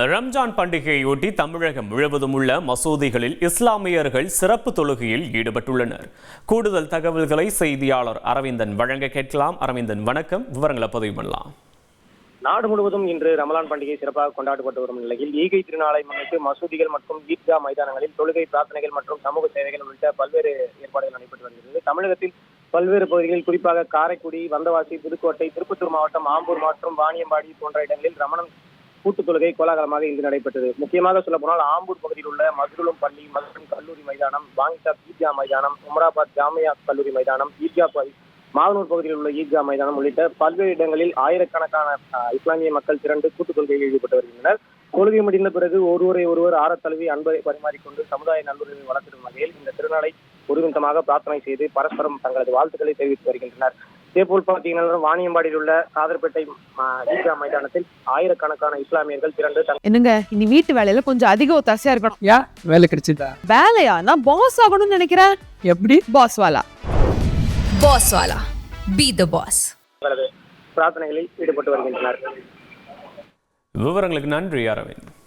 ரம்ஜான் பண்டிகையொட்டி தமிழகம் முழுவதும் உள்ள மசூதிகளில் இஸ்லாமியர்கள் சிறப்பு தொழுகையில் ஈடுபட்டுள்ளனர். கூடுதல் தகவல்களை செய்தியாளர் அரவிந்தன் வழங்க கேட்கலாம். அரவிந்தன், வணக்கம். விவரங்களை பதிவு பண்ணலாம். நாடு முழுவதும் இன்று ரமலான் பண்டிகை சிறப்பாக கொண்டாடப்பட்டு வரும் நிலையில் ஈகை திருநாளை முன்னிட்டு மசூதிகள் மற்றும் ஈத்கா மைதானங்களில் தொழுகை, பிரார்த்தனைகள் மற்றும் சமூக சேவைகள் உள்ளிட்ட பல்வேறு ஏற்பாடுகள் நடைபெற்று வருகிறது. தமிழகத்தில் பல்வேறு பகுதிகளில், குறிப்பாக காரைக்குடி, வந்தவாசி, புதுக்கோட்டை, திருப்பத்தூர் மாவட்டம், ஆம்பூர் மற்றும் வாணியம்பாடி போன்ற இடங்களில் ரமணன் கூட்டு தொழுகை கோலாகலமாக இன்று நடைபெற்றது. முக்கியமாக சொல்ல போனால் ஆம்பூர் பகுதியில் உள்ள மதுரம் பள்ளி, மதுரம் கல்லூரி மைதானம், வாங்கிசாப் ஈத்கா மைதானம், உமராபாத் ஜாமியா கல்லூரி மைதானம், ஈத்கா மாவனூர் பகுதியில் உள்ள ஈத்கா மைதானம் உள்ளிட்ட பல்வேறு இடங்களில் ஆயிரக்கணக்கான இஸ்லாமிய மக்கள் திரண்டு கூட்டுத் தொழுகையில் ஈடுபட்டு வருகின்றனர். தொழுகை முடிந்த பிறகு ஒருவர் ஆரத்தழுவி அன்பை பரிமாறிக்கொண்டு சமுதாய நண்பர்களை வளர்த்திடும் வகையில் இந்த திருநாளை ஒருமித்தமாக பிரார்த்தனை செய்து பரஸ்பரம் தங்களது வாழ்த்துக்களை தெரிவித்து வருகின்றனர். இதேபோல் பார்த்தீங்கன்னா வாணியம்பாடியில் உள்ள காதர்பேட்டை ஈத்கா மைதானத்தில் ஆயிரக்கணக்கான இஸ்லாமியர்கள் திரண்டு என்னங்க இனி வீட்டு வேலையில கொஞ்சம் அதிக ஒத்தாசையா இருக்கணும். வேலை கிடைச்சிட்டா? வேலையா? நான் பாஸ் ஆகணும்னு நினைக்கிறேன். எப்படி? பாஸ் வாலா. Be the boss. பிரார்த்தனைகளில் ஈடுபட்டு வருகின்றனர். விவரங்களுக்கு நன்றி அரவிந்த்.